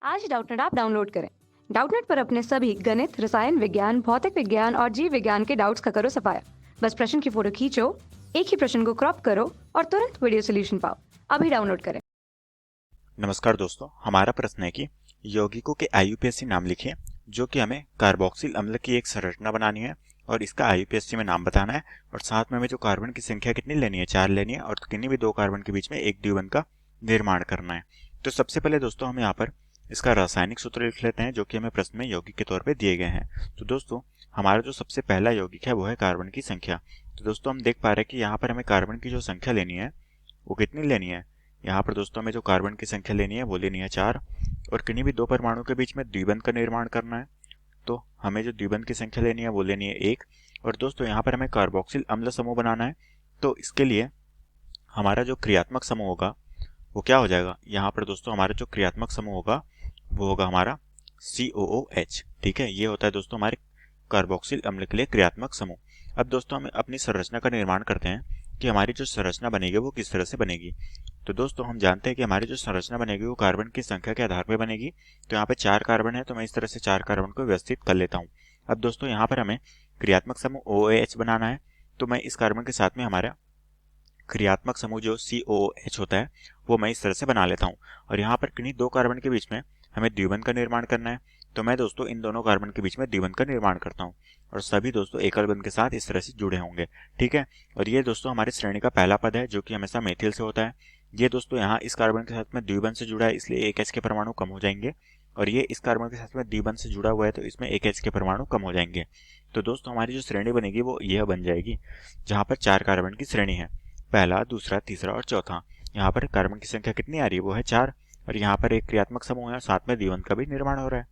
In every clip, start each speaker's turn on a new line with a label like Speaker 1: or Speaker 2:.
Speaker 1: आज ही Doubtnut app download करें। Doubtnut पर अपने सभी गणित, रसायन विज्ञान, भौतिक विज्ञान और जीव विज्ञान के डाउट्स का करो सफाया। बस प्रश्न की फोटो खींचो, एक ही प्रश्न को क्रॉप करो और तुरंत वीडियो सोल्यूशन पाओ। अभी डाउनलोड करें।
Speaker 2: नमस्कार दोस्तों, हमारा प्रश्न है कि यौगिकों के आईयूपीएसी नाम लिखिए जो कि हमें कार्बोक्सिल अम्ल की एक संरचना बनानी है और इसका आईयूपीएसी में नाम बताना है और साथ में हमें जो कार्बन की संख्या कितनी लेनी है, 4 लेनी है और किन्हीं भी दो कार्बन के बीच में एक द्विबंध का निर्माण करना है। तो सबसे पहले दोस्तों हम यहाँ पर इसका रासायनिक सूत्र लिख लेते हैं जो कि हमें प्रश्न में यौगिक के तौर पर दिए गए हैं। तो दोस्तों हमारा जो सबसे पहला यौगिक है वो है कार्बन की संख्या। तो दोस्तों हम देख पा रहे हैं कि यहाँ पर हमें कार्बन की जो संख्या लेनी है वो कितनी लेनी है। यहाँ पर दोस्तों हमें जो कार्बन की संख्या लेनी है वो लेनी है 4 और किन्हीं भी दो परमाणु के बीच में द्विबंध का निर्माण करना है। तो हमें जो द्विबंध की संख्या लेनी है वो लेनी है 1 और दोस्तों यहाँ पर हमें कार्बोक्सिल अम्ल समूह बनाना है। तो इसके लिए हमारा जो क्रियात्मक समूह होगा वो क्या हो जाएगा। यहाँ पर दोस्तों हमारा जो क्रियात्मक समूह होगा वो होगा हमारा COOH। ठीक है, ये होता है दोस्तों हमारे कार्बोक्सिल अम्ल के लिए क्रियात्मक समूह। अब दोस्तों हम अपनी संरचना का निर्माण करते हैं कि हमारी जो संरचना बनेगी वो किस तरह से बनेगी। तो दोस्तों हम जानते हैं कि हमारी जो संरचना बनेगी वो कार्बन की संख्या के आधार पर बनेगी। तो यहाँ पे 4 कार्बन है तो मैं इस तरह से 4 कार्बन को व्यवस्थित कर लेता हूँ। अब दोस्तों यहाँ पर हमें क्रियात्मक समूह OH बनाना है। तो मैं इस कार्बन के साथ में हमारा क्रियात्मक समूह जो COOH होता है वो मैं इस तरह से बना लेता हूँ और यहाँ पर किन्हीं दो कार्बन के बीच में हमें द्विबंध का निर्माण करना है। तो मैं दोस्तों इन दोनों कार्बन के बीच में द्विबंध का निर्माण करता हूँ और सभी दोस्तों एकल बंध के साथ इस तरह से जुड़े होंगे। ठीक है, और ये दोस्तों हमारी श्रेणी का पहला पद है जो कि हमेशा मेथिल से होता है। ये दोस्तों यहाँ इस कार्बन के साथ में द्विबंध से जुड़ा है इसलिए एक H के परमाणु कम हो जाएंगे और ये इस कार्बन के साथ में द्विबंध से जुड़ा हुआ है तो इसमें एक H के परमाणु कम हो जाएंगे। तो दोस्तों हमारी जो श्रेणी बनेगी वो यह बन जाएगी जहाँ पर 4 कार्बन की श्रेणी है, पहला, दूसरा, तीसरा और चौथा। यहाँ पर कार्बन की संख्या कितनी आ रही है वो है 4 और यहाँ पर एक क्रियात्मक समूह है और साथ में द्विबंध का भी निर्माण हो रहा है।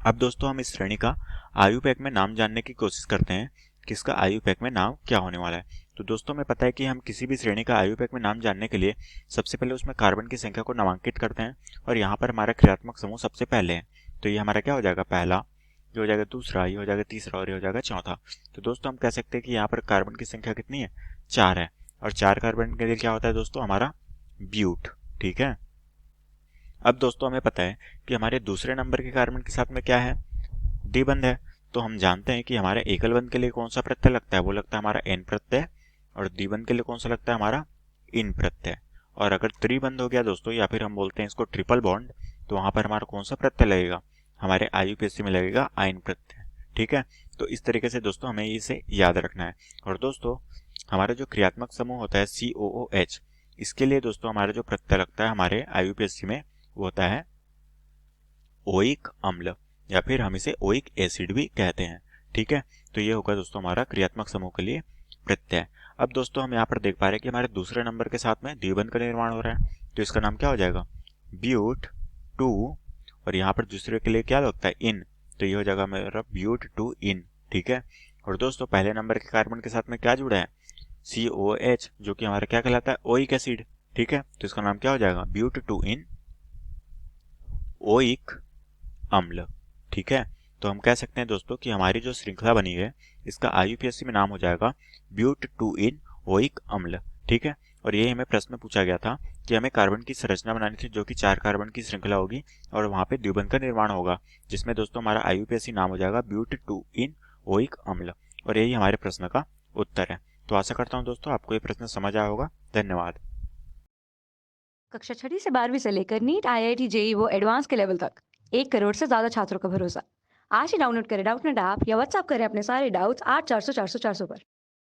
Speaker 2: अब दोस्तों हम इस श्रेणी का आयुपैक में नाम जानने की कोशिश करते हैं कि इसका आयुपैक में नाम क्या होने वाला है। तो दोस्तों हमें पता है कि हम किसी भी श्रेणी का आयुपैक में नाम जानने के लिए सबसे पहले उसमें कार्बन की संख्या को नामांकित करते हैं और यहाँ पर हमारा क्रियात्मक समूह सबसे पहले है। तो ये हमारा क्या हो जाएगा, पहला, ये हो जाएगा दूसरा, ये हो जाएगा तीसरा और ये हो जाएगा चौथा। तो दोस्तों हम कह सकते हैं कि यहाँ पर कार्बन की संख्या कितनी है, 4 है और 4 कार्बन के लिए क्या होता है दोस्तों, हमारा ब्यूट। ठीक है, अब दोस्तों हमें पता है कि हमारे दूसरे नंबर के कार्बन के साथ में क्या है, द्विबंध है। तो हम जानते हैं कि हमारे एकल बंध के लिए कौन सा प्रत्यय लगता है, वो लगता है हमारा N प्रत्यय और द्विबंध के लिए कौन सा लगता है हमारा इन प्रत्यय। और अगर त्रिबंध हो गया दोस्तों या फिर हम बोलते हैं इसको ट्रिपल बॉन्ड तो वहां पर हमारा कौन सा प्रत्यय लगेगा, हमारे आईयूपीएसी में लगेगा आयन प्रत्यय। ठीक है, तो इस तरीके से दोस्तों हमें इसे याद रखना है। और दोस्तों हमारा जो क्रियात्मक समूह होता है COOH, इसके लिए दोस्तों हमारा जो प्रत्यय लगता है हमारे आईयूपीएसी में वो होता है ओइक अम्ल या फिर हम इसे ओइक एसिड भी कहते हैं। ठीक है, तो ये होगा दोस्तों हमारा क्रियात्मक समूह के लिए प्रत्यय। अब दोस्तों हम यहाँ पर देख पा रहे हैं कि हमारे दूसरे नंबर के साथ में द्विबंध का निर्माण हो रहा है तो इसका नाम क्या हो जाएगा, ब्यूट 2 और यहाँ पर दूसरे के लिए क्या लगता है इन, तो ये हो जाएगा मेरा ब्यूट 2 इन। ठीक है, और दोस्तों पहले नंबर के कार्बन के साथ में क्या जुड़ा है, COH जो कि हमारा क्या कहलाता है, ओइक एसिड। ठीक है, तो इसका नाम क्या हो जाएगा, ब्यूट 2 इन ओइक अम्ल। ठीक है, तो हम कह सकते हैं दोस्तों कि हमारी जो श्रृंखला बनी है इसका आईयूपीएसी में नाम हो जाएगा ब्यूट 2 इन ओइक अम्ल। ठीक है, और ये हमें प्रश्न में पूछा गया था कि हमें कार्बन की संरचना बनानी थी जो कि 4 कार्बन की श्रृंखला होगी और वहां पे द्विबंध का निर्माण होगा जिसमें दोस्तों हमारा आईयूपीएसी नाम हो जाएगा ब्यूट 2 इन ओइक अम्ल और यही हमारे प्रश्न का उत्तर है। तो आशा करता हूँ दोस्तों आपको ये प्रश्न समझ आया होगा। धन्यवाद।
Speaker 1: कक्षा 6 से 12वीं से लेकर नीट, IIT, JEE वो एडवांस के लेवल तक 1 करोड़ से ज्यादा छात्रों का भरोसा। आज ही डाउनलोड करें डाउटनेट ऐप या व्हाट्सएप करें अपने सारे डाउट्स 8400 400 400 पर।